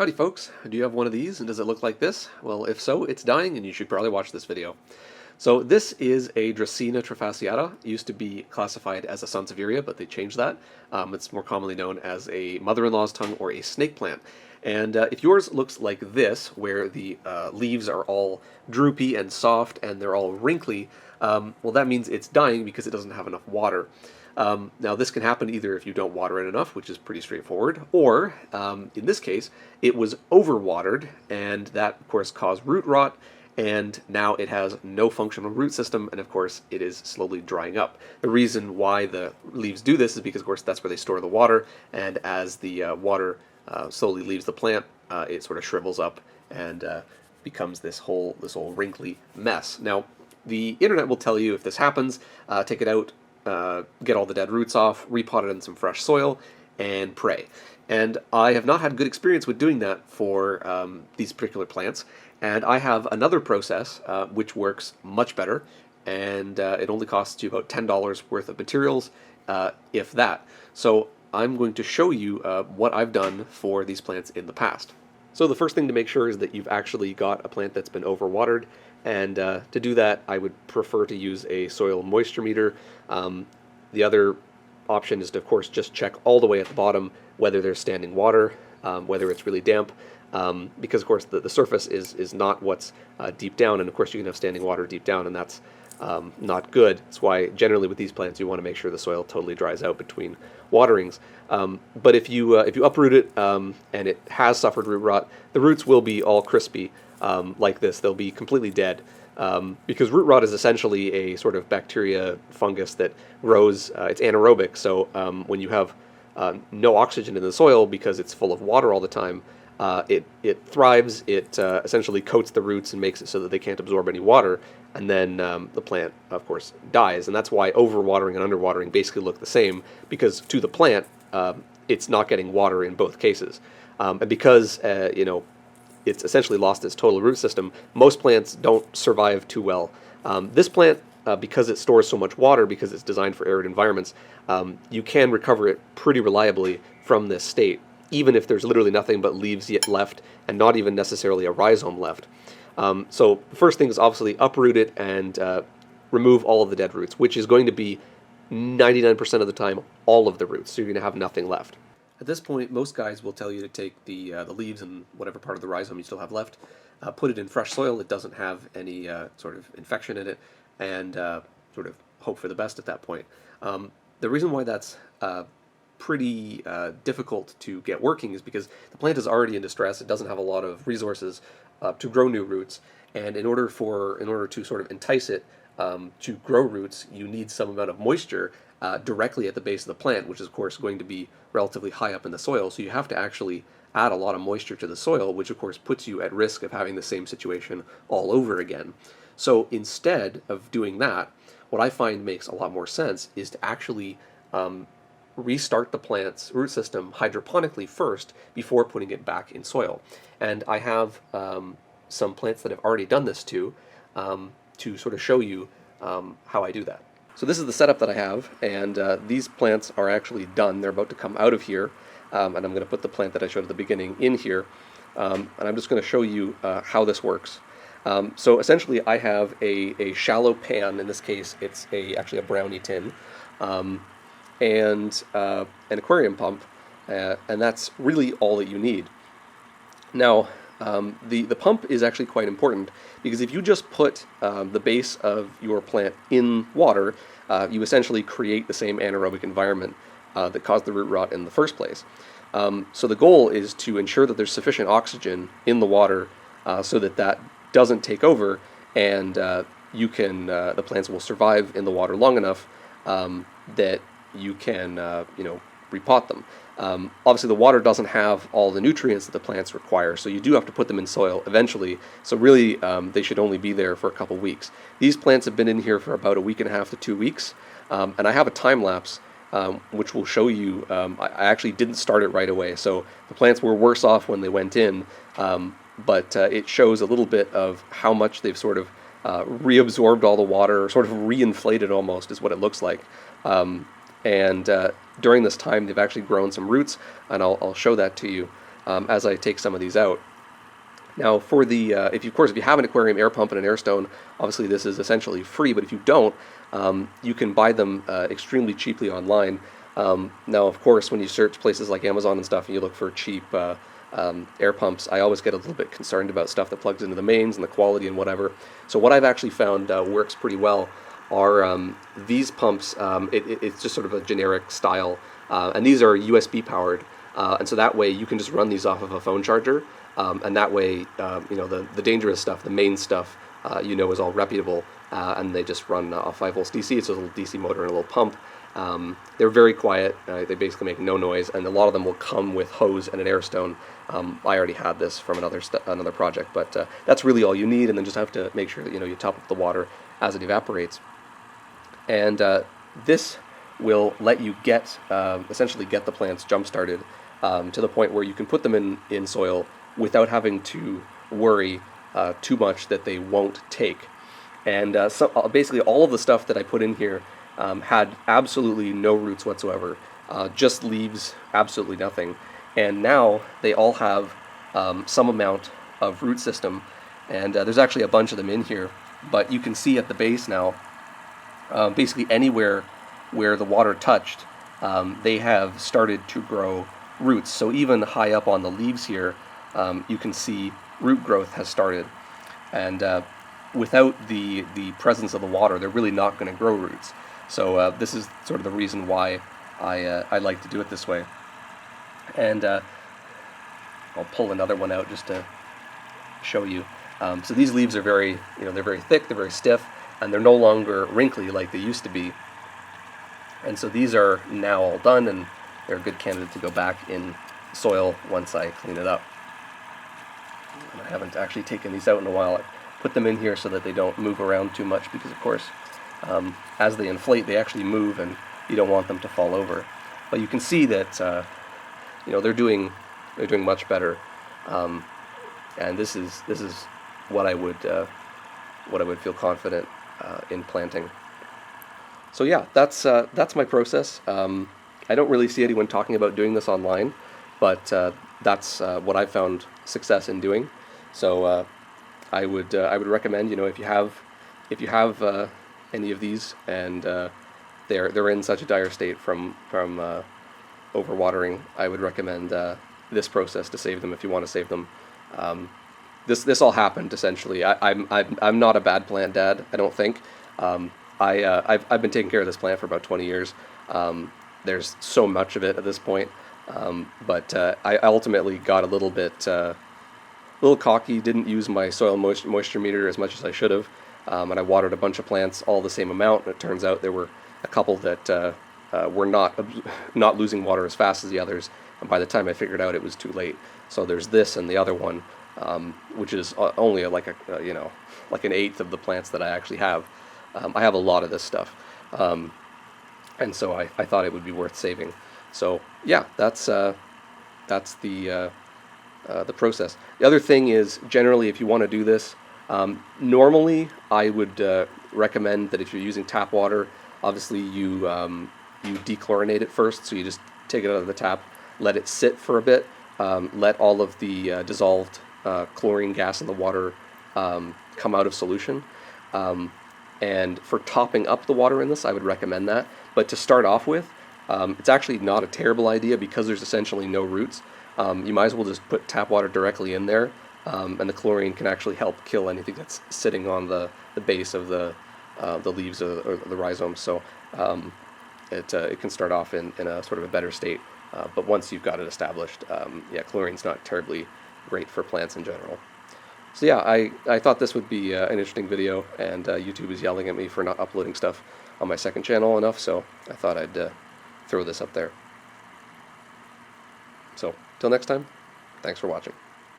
Howdy folks, do you have one of these and does it look like this? Well, if so, it's dying and you should probably watch this video. So this is a Dracaena trifasciata. It used to be classified as a Sansevieria, but they changed that. It's more commonly known as a mother-in-law's tongue or a snake plant. And if yours looks like this, where the leaves are all droopy and soft and they're all wrinkly, well, that means it's dying because it doesn't have enough water. Now this can happen either if you don't water it enough, which is pretty straightforward, or in this case, it was overwatered, and that of course caused root rot, and now it has no functional root system, and of course it is slowly drying up. The reason why the leaves do this is because of course that's where they store the water, and as the water slowly leaves the plant, it sort of shrivels up and becomes this whole wrinkly mess. Now the internet will tell you if this happens, take it out, get all the dead roots off, repot it in some fresh soil, and pray. And I have not had good experience with doing that for these particular plants, and I have another process which works much better, and it only costs you about $10 worth of materials, if that. So I'm going to show you what I've done for these plants in the past. So the first thing to make sure is that you've actually got a plant that's been overwatered, and to do that I would prefer to use a soil moisture meter. The other option is to of course just check all the way at the bottom whether there's standing water, whether it's really damp, because of course the surface is not what's deep down, and of course you can have standing water deep down, and that's not good. That's why generally with these plants you want to make sure the soil totally dries out between waterings. But if you uproot it and it has suffered root rot, the roots will be all crispy like this. They'll be completely dead, because root rot is essentially a sort of bacteria fungus that grows. It's anaerobic, so when you have no oxygen in the soil because it's full of water all the time, it thrives. It essentially coats the roots and makes it so that they can't absorb any water, and then the plant, of course, dies. And that's why overwatering and underwatering basically look the same, because to the plant, it's not getting water in both cases. And because, it's essentially lost its total root system, most plants don't survive too well. This plant, because it stores so much water, because it's designed for arid environments, you can recover it pretty reliably from this state, even if there's literally nothing but leaves yet left and not even necessarily a rhizome left. So the first thing is obviously uproot it and remove all of the dead roots, which is going to be 99% of the time all of the roots, so you're going to have nothing left. At this point, most guys will tell you to take the leaves and whatever part of the rhizome you still have left, put it in fresh soil that doesn't have any sort of infection in it, and sort of hope for the best at that point. The reason why that's pretty difficult to get working is because the plant is already in distress. It doesn't have a lot of resources to grow new roots, and in order to sort of entice it to grow roots, you need some amount of moisture directly at the base of the plant, which is of course going to be relatively high up in the soil. So you have to actually add a lot of moisture to the soil, which of course puts you at risk of having the same situation all over again. So instead of doing that, what I find makes a lot more sense is to actually restart the plant's root system hydroponically first before putting it back in soil. And I have some plants that I've already done this to sort of show you how I do that. So this is the setup that I have, and these plants are actually done. They're about to come out of here, and I'm going to put the plant that I showed at the beginning in here, and I'm just going to show you how this works. So essentially I have a shallow pan. In this case it's actually a brownie tin, and an aquarium pump, and that's really all that you need. Now the pump is actually quite important, because if you just put the base of your plant in water, you essentially create the same anaerobic environment that caused the root rot in the first place. So the goal is to ensure that there's sufficient oxygen in the water so that doesn't take over, and the plants will survive in the water long enough that you can repot them. Obviously the water doesn't have all the nutrients that the plants require, so you do have to put them in soil eventually. So really they should only be there for a couple weeks. These plants have been in here for about a week and a half to 2 weeks, and I have a time lapse which will show you. I actually didn't start it right away, so the plants were worse off when they went in, but it shows a little bit of how much they've sort of reabsorbed all the water, or sort of reinflated almost is what it looks like. And during this time they've actually grown some roots, and I'll show that to you. as I take some of these out. Now, for the if you have an aquarium air pump and an air stone, obviously this is essentially free. But if you don't, you can buy them extremely cheaply online. Now, of course, when you search places like Amazon and stuff, and you look for cheap air pumps, I always get a little bit concerned about stuff that plugs into the mains and the quality and whatever. So what I've actually found works pretty well are these pumps. It's just sort of a generic style, and these are USB powered, and so that way you can just run these off of a phone charger. And that way, the dangerous stuff, the main stuff, is all reputable, and they just run off 5 volts DC. It's a little DC motor and a little pump. They're very quiet. They basically make no noise, and a lot of them will come with hose and an air stone. I already had this from another project, but that's really all you need, and then just have to make sure that you top up the water as it evaporates. And this will let you essentially get the plants jump started to the point where you can put them in soil without having to worry too much that they won't take. And basically all of the stuff that I put in here had absolutely no roots whatsoever, just leaves, absolutely nothing. And now they all have some amount of root system, and there's actually a bunch of them in here, but you can see at the base now, basically anywhere where the water touched, they have started to grow roots. So even high up on the leaves here, you can see root growth has started, and without the presence of the water, they're really not going to grow roots. So this is sort of the reason why I like to do it this way. And I'll pull another one out just to show you. So these leaves are they're very thick, they're very stiff, and they're no longer wrinkly like they used to be. And so these are now all done, and they're a good candidate to go back in soil once I clean it up. And I haven't actually taken these out in a while. I put them in here so that they don't move around too much, because of course as they inflate they actually move, and you don't want them to fall over. But you can see that they're doing much better, and this is what I would feel confident in planting. So yeah, that's my process. I don't really see anyone talking about doing this online, but that's what I've found success in doing. So I would recommend, if you have any of these and they're in such a dire state from overwatering, I would recommend this process to save them if you want to save them. This all happened essentially. I'm not a bad plant dad, I don't think. I've been taking care of this plant for about 20 years. There's so much of it at this point, but I ultimately got a little cocky, didn't use my soil moisture meter as much as I should have, and I watered a bunch of plants all the same amount, and it turns out there were a couple that were not losing water as fast as the others, and by the time I figured out, it was too late. So there's this and the other one, which is only like an eighth of the plants that I actually have. I have a lot of this stuff, and so I thought it would be worth saving. So yeah, that's the process. The other thing is, generally, if you want to do this, normally I would recommend that if you're using tap water, obviously you dechlorinate it first. So you just take it out of the tap, let it sit for a bit, let all of the dissolved chlorine gas in the water come out of solution. And for topping up the water in this, I would recommend that. But to start off with, it's actually not a terrible idea, because there's essentially no roots. You might as well just put tap water directly in there, and the chlorine can actually help kill anything that's sitting on the base of the leaves or the rhizomes. So it can start off in a sort of a better state. But once you've got it established, chlorine's not terribly great for plants in general. So yeah, I thought this would be an interesting video, and YouTube is yelling at me for not uploading stuff on my second channel enough, so I thought I'd throw this up there. So, till next time, thanks for watching.